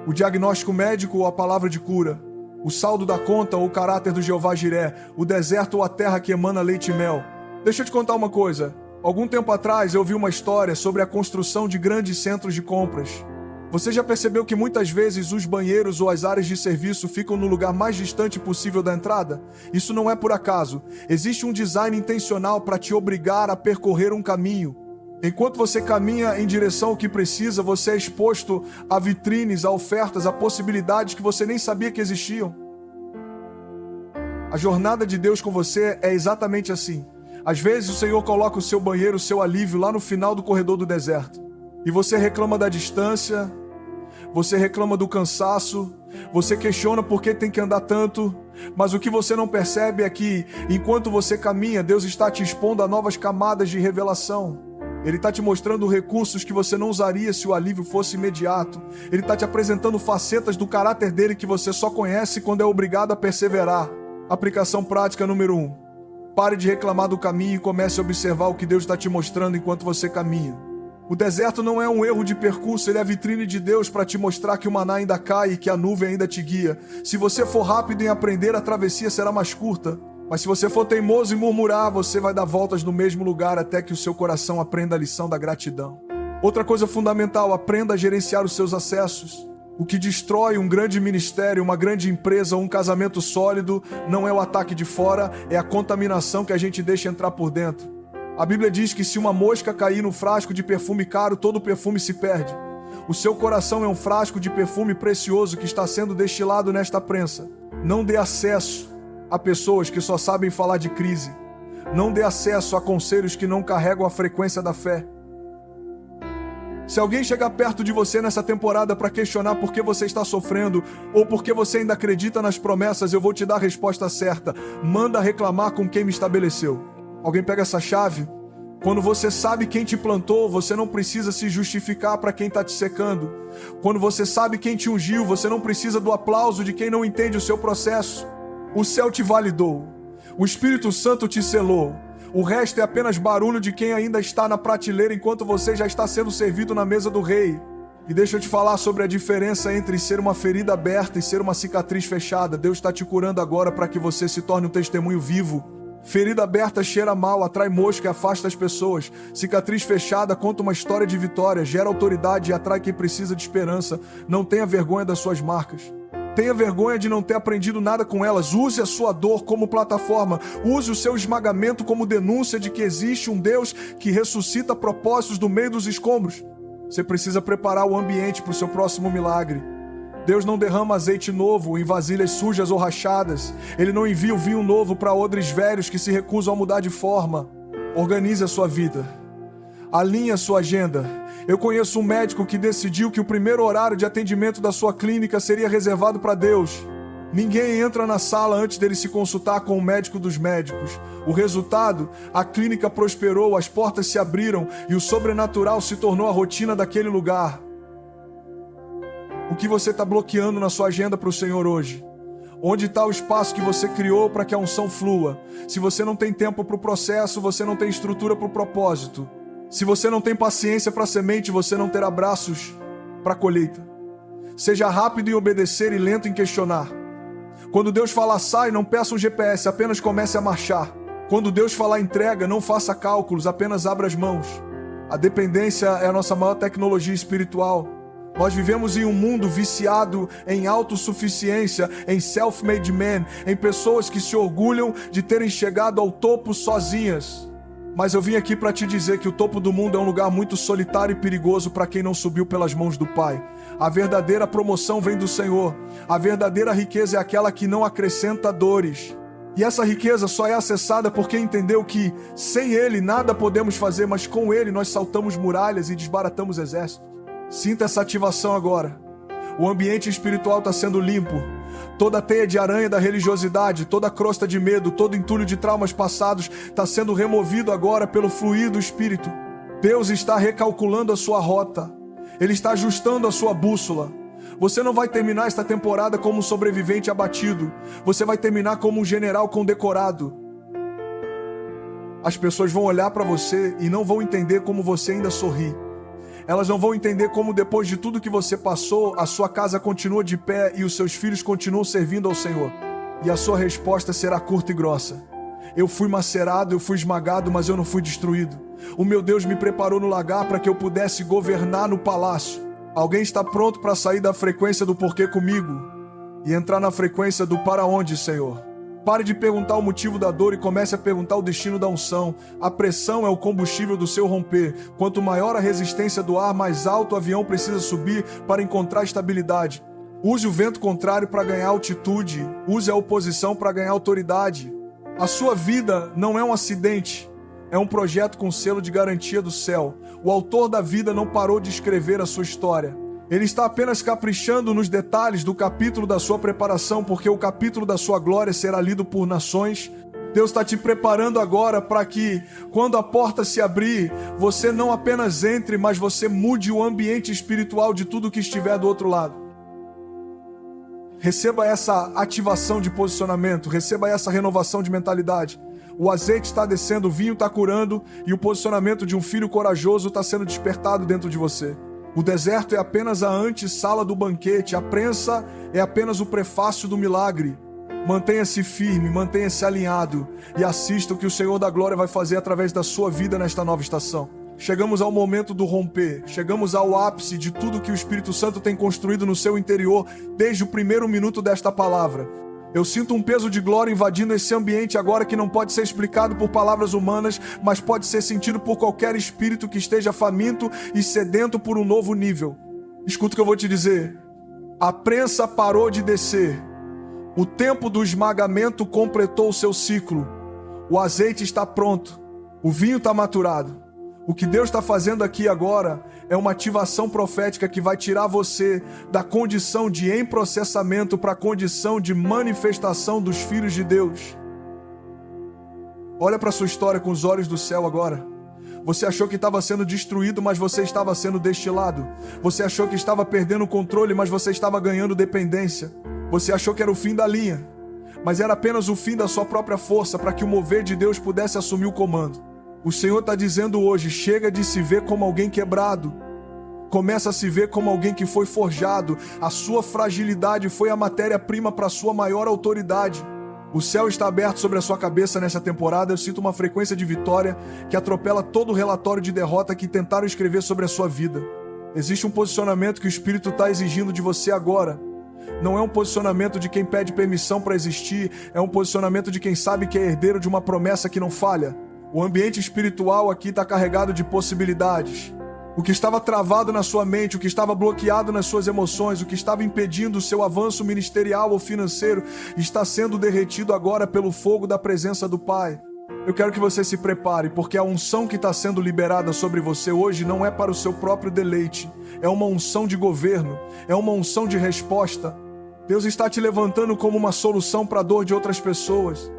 O diagnóstico médico ou a palavra de cura? O saldo da conta ou o caráter do Jeová Jiré? O deserto ou a terra que emana leite e mel? Deixa eu te contar uma coisa. Algum tempo atrás eu vi uma história sobre a construção de grandes centros de compras. Você já percebeu que muitas vezes os banheiros ou as áreas de serviço ficam no lugar mais distante possível da entrada? Isso não é por acaso. Existe um design intencional para te obrigar a percorrer um caminho. Enquanto você caminha em direção ao que precisa, você é exposto a vitrines, a ofertas, a possibilidades que você nem sabia que existiam. A jornada de Deus com você é exatamente assim. Às vezes o Senhor coloca o seu banheiro, o seu alívio lá no final do corredor do deserto. E você reclama da distância, você reclama do cansaço, você questiona por que tem que andar tanto, mas o que você não percebe é que, enquanto você caminha, Deus está te expondo a novas camadas de revelação. Ele está te mostrando recursos que você não usaria se o alívio fosse imediato. Ele está te apresentando facetas do caráter dele que você só conhece quando é obrigado a perseverar. Aplicação prática número 1. Pare de reclamar do caminho e comece a observar o que Deus está te mostrando enquanto você caminha. O deserto não é um erro de percurso, ele é a vitrine de Deus para te mostrar que o maná ainda cai e que a nuvem ainda te guia. Se você for rápido em aprender, a travessia será mais curta. Mas se você for teimoso em murmurar, você vai dar voltas no mesmo lugar até que o seu coração aprenda a lição da gratidão. Outra coisa fundamental, aprenda a gerenciar os seus acessos. O que destrói um grande ministério, uma grande empresa ou um casamento sólido não é o ataque de fora, é a contaminação que a gente deixa entrar por dentro. A Bíblia diz que se uma mosca cair no frasco de perfume caro, todo o perfume se perde. O seu coração é um frasco de perfume precioso que está sendo destilado nesta prensa. Não dê acesso a pessoas que só sabem falar de crise. Não dê acesso a conselhos que não carregam a frequência da fé. Se alguém chegar perto de você nessa temporada para questionar por que você está sofrendo ou por que você ainda acredita nas promessas, eu vou te dar a resposta certa. Manda reclamar com quem me estabeleceu. Alguém pega essa chave? Quando você sabe quem te plantou, você não precisa se justificar para quem está te secando. Quando você sabe quem te ungiu, você não precisa do aplauso de quem não entende o seu processo. O céu te validou. O Espírito Santo te selou. O resto é apenas barulho de quem ainda está na prateleira enquanto você já está sendo servido na mesa do rei. E deixa eu te falar sobre a diferença entre ser uma ferida aberta e ser uma cicatriz fechada. Deus está te curando agora para que você se torne um testemunho vivo. Ferida aberta cheira mal, atrai mosca e afasta as pessoas. Cicatriz fechada conta uma história de vitória, gera autoridade e atrai quem precisa de esperança. Não tenha vergonha das suas marcas. Tenha vergonha de não ter aprendido nada com elas. Use a sua dor como plataforma. Use o seu esmagamento como denúncia de que existe um Deus que ressuscita propósitos do meio dos escombros. Você precisa preparar o ambiente para o seu próximo milagre. Deus não derrama azeite novo em vasilhas sujas ou rachadas. Ele não envia o vinho novo para odres velhos que se recusam a mudar de forma. Organize a sua vida. Alinhe a sua agenda. Eu conheço um médico que decidiu que o primeiro horário de atendimento da sua clínica seria reservado para Deus. Ninguém entra na sala antes dele se consultar com o médico dos médicos. O resultado? A clínica prosperou, as portas se abriram e o sobrenatural se tornou a rotina daquele lugar. O que você está bloqueando na sua agenda para o Senhor hoje? Onde está o espaço que você criou para que a unção flua? Se você não tem tempo para o processo, você não tem estrutura para o propósito. Se você não tem paciência para a semente, você não terá braços para a colheita. Seja rápido em obedecer e lento em questionar. Quando Deus falar sai, não peça um GPS, apenas comece a marchar. Quando Deus falar entrega, não faça cálculos, apenas abra as mãos. A dependência é a nossa maior tecnologia espiritual. Nós vivemos em um mundo viciado em autossuficiência, em self-made man, em pessoas que se orgulham de terem chegado ao topo sozinhas. Mas eu vim aqui para te dizer que o topo do mundo é um lugar muito solitário e perigoso para quem não subiu pelas mãos do Pai. A verdadeira promoção vem do Senhor. A verdadeira riqueza é aquela que não acrescenta dores. E essa riqueza só é acessada porque entendeu que sem Ele nada podemos fazer, mas com Ele nós saltamos muralhas e desbaratamos exércitos. Sinta essa ativação agora. O ambiente espiritual está sendo limpo. Toda a teia de aranha da religiosidade, toda a crosta de medo, todo entulho de traumas passados está sendo removido agora pelo fluir do Espírito. Deus está recalculando a sua rota. Ele está ajustando a sua bússola. Você não vai terminar esta temporada como um sobrevivente abatido. Você vai terminar como um general condecorado. As pessoas vão olhar para você e não vão entender como você ainda sorri. Elas não vão entender como depois de tudo que você passou, a sua casa continua de pé e os seus filhos continuam servindo ao Senhor. E a sua resposta será curta e grossa. Eu fui macerado, eu fui esmagado, mas eu não fui destruído. O meu Deus me preparou no lagar para que eu pudesse governar no palácio. Alguém está pronto para sair da frequência do porquê comigo e entrar na frequência do para onde, Senhor? Pare de perguntar o motivo da dor e comece a perguntar o destino da unção. A pressão é o combustível do seu romper. Quanto maior a resistência do ar, mais alto o avião precisa subir para encontrar estabilidade. Use o vento contrário para ganhar altitude. Use a oposição para ganhar autoridade. A sua vida não é um acidente. É um projeto com selo de garantia do céu. O autor da vida não parou de escrever a sua história. Ele está apenas caprichando nos detalhes do capítulo da sua preparação, porque o capítulo da sua glória será lido por nações. Deus está te preparando agora para que, quando a porta se abrir, você não apenas entre, mas você mude o ambiente espiritual de tudo que estiver do outro lado. Receba essa ativação de posicionamento, receba essa renovação de mentalidade. O azeite está descendo, o vinho está curando e o posicionamento de um filho corajoso está sendo despertado dentro de você. O deserto é apenas a antessala do banquete, a prensa é apenas o prefácio do milagre. Mantenha-se firme, mantenha-se alinhado e assista o que o Senhor da Glória vai fazer através da sua vida nesta nova estação. Chegamos ao momento do romper, chegamos ao ápice de tudo que o Espírito Santo tem construído no seu interior desde o primeiro minuto desta palavra. Eu sinto um peso de glória invadindo esse ambiente agora que não pode ser explicado por palavras humanas, mas pode ser sentido por qualquer espírito que esteja faminto e sedento por um novo nível. Escuta o que eu vou te dizer. A prensa parou de descer. O tempo do esmagamento completou o seu ciclo. O azeite está pronto. O vinho está maturado. O que Deus está fazendo aqui agora é uma ativação profética que vai tirar você da condição de emprocessamento para a condição de manifestação dos filhos de Deus. Olha para a sua história com os olhos do céu agora. Você achou que estava sendo destruído, mas você estava sendo destilado. Você achou que estava perdendo o controle, mas você estava ganhando dependência. Você achou que era o fim da linha, mas era apenas o fim da sua própria força para que o mover de Deus pudesse assumir o comando. O Senhor está dizendo hoje, chega de se ver como alguém quebrado. Começa a se ver como alguém que foi forjado. A sua fragilidade foi a matéria-prima para a sua maior autoridade. O céu está aberto sobre a sua cabeça nessa temporada. Eu sinto uma frequência de vitória que atropela todo o relatório de derrota que tentaram escrever sobre a sua vida. Existe um posicionamento que o Espírito está exigindo de você agora. Não é um posicionamento de quem pede permissão para existir, é um posicionamento de quem sabe que é herdeiro de uma promessa que não falha. O ambiente espiritual aqui está carregado de possibilidades. O que estava travado na sua mente, o que estava bloqueado nas suas emoções, o que estava impedindo o seu avanço ministerial ou financeiro, está sendo derretido agora pelo fogo da presença do Pai. Eu quero que você se prepare, porque a unção que está sendo liberada sobre você hoje não é para o seu próprio deleite. É uma unção de governo, é uma unção de resposta. Deus está te levantando como uma solução para a dor de outras pessoas.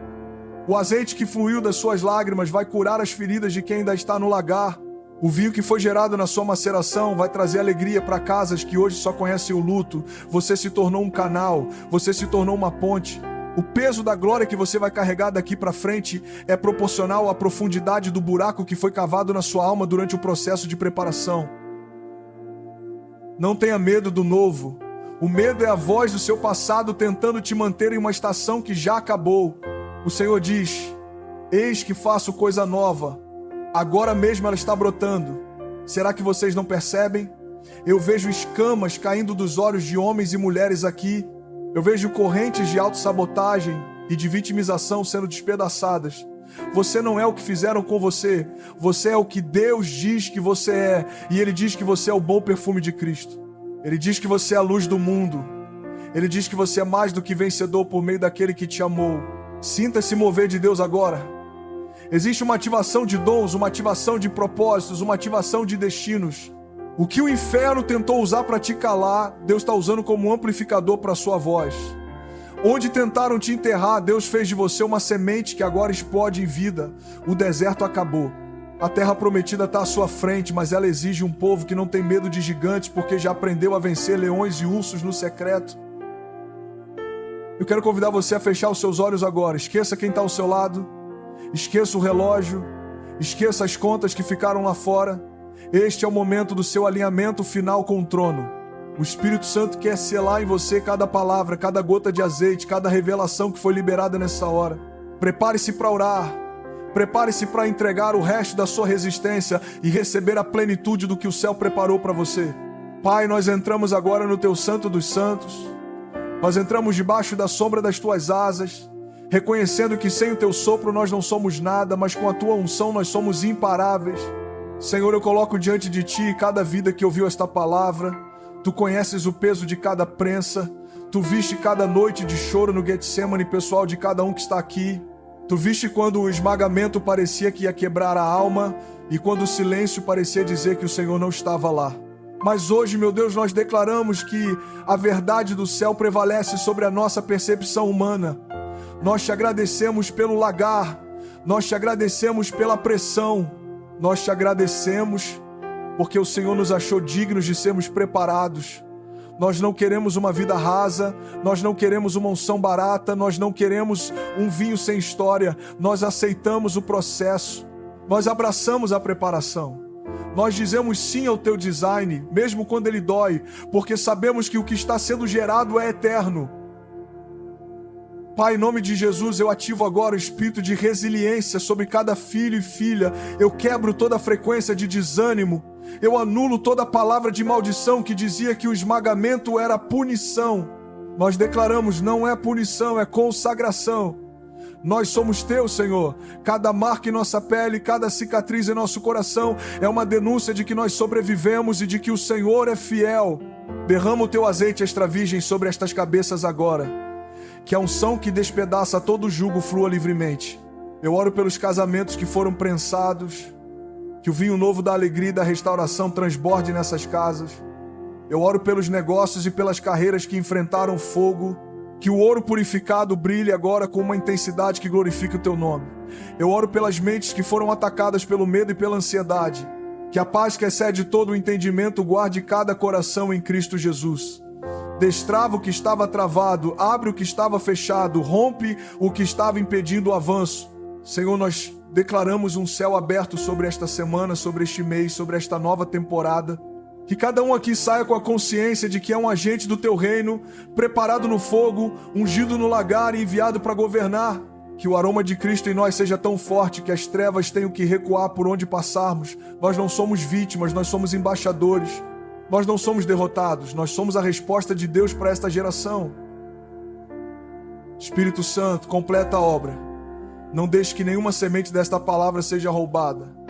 O azeite que fluiu das suas lágrimas vai curar as feridas de quem ainda está no lagar. O vinho que foi gerado na sua maceração vai trazer alegria para casas que hoje só conhecem o luto. Você se tornou um canal, você se tornou uma ponte. O peso da glória que você vai carregar daqui para frente é proporcional à profundidade do buraco que foi cavado na sua alma durante o processo de preparação. Não tenha medo do novo. O medo é a voz do seu passado tentando te manter em uma estação que já acabou. O Senhor diz, eis que faço coisa nova. Agora mesmo ela está brotando. Será que vocês não percebem? Eu vejo escamas caindo dos olhos de homens e mulheres aqui. Eu vejo correntes de autossabotagem e de vitimização sendo despedaçadas. Você não é o que fizeram com você. Você é o que Deus diz que você é. E Ele diz que você é o bom perfume de Cristo. Ele diz que você é a luz do mundo. Ele diz que você é mais do que vencedor por meio daquele que te amou. Sinta-se mover de Deus agora. Existe uma ativação de dons, uma ativação de propósitos, uma ativação de destinos. O que o inferno tentou usar para te calar, Deus está usando como um amplificador para a sua voz. Onde tentaram te enterrar, Deus fez de você uma semente que agora explode em vida. O deserto acabou. A terra prometida está à sua frente, mas ela exige um povo que não tem medo de gigantes, porque já aprendeu a vencer leões e ursos no secreto. Eu quero convidar você a fechar os seus olhos agora. Esqueça quem está ao seu lado. Esqueça o relógio. Esqueça as contas que ficaram lá fora. Este é o momento do seu alinhamento final com o trono. O Espírito Santo quer selar em você cada palavra, cada gota de azeite, cada revelação que foi liberada nessa hora. Prepare-se para orar. Prepare-se para entregar o resto da sua resistência e receber a plenitude do que o céu preparou para você. Pai, nós entramos agora no Teu Santo dos Santos. Nós entramos debaixo da sombra das Tuas asas, reconhecendo que sem o Teu sopro nós não somos nada, mas com a Tua unção nós somos imparáveis. Senhor, eu coloco diante de Ti cada vida que ouviu esta palavra. Tu conheces o peso de cada prensa. Tu viste cada noite de choro no Getsemane pessoal de cada um que está aqui. Tu viste quando o esmagamento parecia que ia quebrar a alma e quando o silêncio parecia dizer que o Senhor não estava lá. Mas hoje, meu Deus, nós declaramos que a verdade do céu prevalece sobre a nossa percepção humana. Nós te agradecemos pelo lagar, nós te agradecemos pela pressão, nós te agradecemos porque o Senhor nos achou dignos de sermos preparados. Nós não queremos uma vida rasa, nós não queremos uma unção barata, nós não queremos um vinho sem história, nós aceitamos o processo, nós abraçamos a preparação. Nós dizemos sim ao Teu design, mesmo quando ele dói, porque sabemos que o que está sendo gerado é eterno. Pai, em nome de Jesus, eu ativo agora o espírito de resiliência sobre cada filho e filha. Eu quebro toda a frequência de desânimo. Eu anulo toda a palavra de maldição que dizia que o esmagamento era punição. Nós declaramos, não é punição, é consagração. Nós somos Teus, Senhor. Cada marca em nossa pele, cada cicatriz em nosso coração é uma denúncia de que nós sobrevivemos e de que o Senhor é fiel. Derrama o Teu azeite extra virgem sobre estas cabeças agora. Que a unção que despedaça todo jugo flua livremente. Eu oro pelos casamentos que foram prensados, que o vinho novo da alegria e da restauração transborde nessas casas. Eu oro pelos negócios e pelas carreiras que enfrentaram fogo, Que o ouro purificado brilhe agora com uma intensidade que glorifique o teu nome. Eu oro pelas mentes que foram atacadas pelo medo e pela ansiedade. Que a paz que excede todo o entendimento guarde cada coração em Cristo Jesus. Destrava o que estava travado, abre o que estava fechado, rompe o que estava impedindo o avanço. Senhor, nós declaramos um céu aberto sobre esta semana, sobre este mês, sobre esta nova temporada. Que cada um aqui saia com a consciência de que é um agente do teu reino, preparado no fogo, ungido no lagar e enviado para governar. Que o aroma de Cristo em nós seja tão forte que as trevas tenham que recuar por onde passarmos. Nós não somos vítimas, nós somos embaixadores. Nós não somos derrotados, nós somos a resposta de Deus para esta geração. Espírito Santo, completa a obra. Não deixe que nenhuma semente desta palavra seja roubada.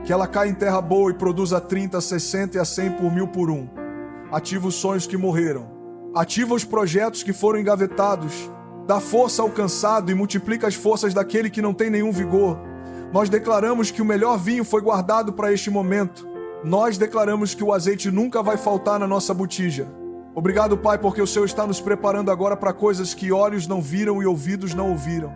Que ela caia em terra boa e produza 30, 60 e a 100 por 1000 por um. Ativa os sonhos que morreram. Ativa os projetos que foram engavetados. Dá força ao cansado e multiplica as forças daquele que não tem nenhum vigor. Nós declaramos que o melhor vinho foi guardado para este momento. Nós declaramos que o azeite nunca vai faltar na nossa botija. Obrigado, Pai, porque o Senhor está nos preparando agora para coisas que olhos não viram e ouvidos não ouviram.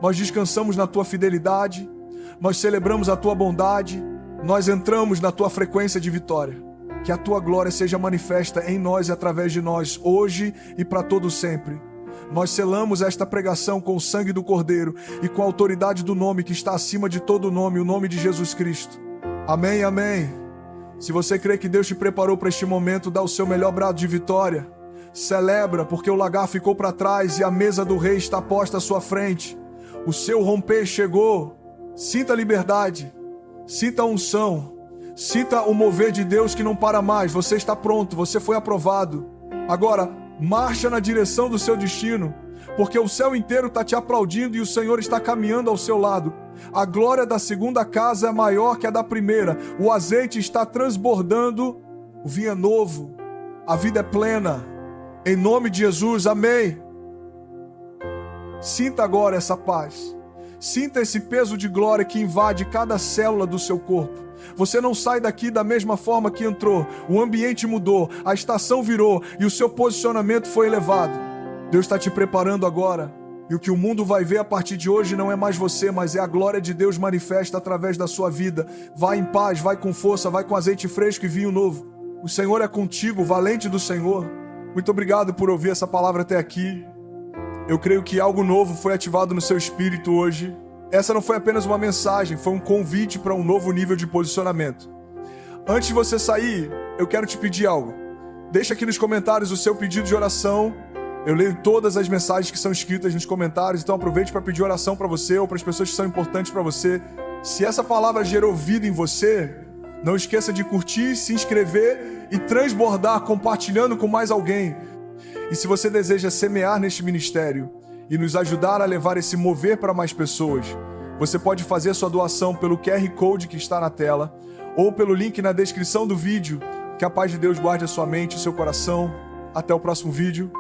Nós descansamos na Tua fidelidade. Nós celebramos a Tua bondade, nós entramos na Tua frequência de vitória. Que a Tua glória seja manifesta em nós e através de nós, hoje e para todo sempre. Nós selamos esta pregação com o sangue do Cordeiro e com a autoridade do nome que está acima de todo nome, o nome de Jesus Cristo. Amém, amém. Se você crê que Deus te preparou para este momento, dá o seu melhor brado de vitória. Celebra, porque o lagar ficou para trás e a mesa do rei está posta à sua frente. O seu romper chegou. Sinta a liberdade, sinta a unção, sinta o mover de Deus que não para mais. Você está pronto, você foi aprovado. Agora, marcha na direção do seu destino, porque o céu inteiro está te aplaudindo e o Senhor está caminhando ao seu lado. A glória da segunda casa é maior que a da primeira. O azeite está transbordando, o vinho é novo, a vida é plena. Em nome de Jesus, amém. Sinta agora essa paz. Sinta esse peso de glória que invade cada célula do seu corpo. Você não sai daqui da mesma forma que entrou. O ambiente mudou, a estação virou e o seu posicionamento foi elevado. Deus está te preparando agora. E o que o mundo vai ver a partir de hoje não é mais você, mas é a glória de Deus manifesta através da sua vida. Vai em paz, vai com força, vai com azeite fresco e vinho novo. O Senhor é contigo, valente do Senhor. Muito obrigado por ouvir essa palavra até aqui. Eu creio que algo novo foi ativado no seu espírito hoje. Essa não foi apenas uma mensagem, foi um convite para um novo nível de posicionamento. Antes de você sair, eu quero te pedir algo. Deixa aqui nos comentários o seu pedido de oração. Eu leio todas as mensagens que são escritas nos comentários, então aproveite para pedir oração para você ou para as pessoas que são importantes para você. Se essa palavra gerou vida em você, não esqueça de curtir, se inscrever e transbordar compartilhando com mais alguém. E se você deseja semear neste ministério e nos ajudar a levar esse mover para mais pessoas, você pode fazer sua doação pelo QR Code que está na tela ou pelo link na descrição do vídeo. Que a paz de Deus guarde a sua mente e o seu coração. Até o próximo vídeo.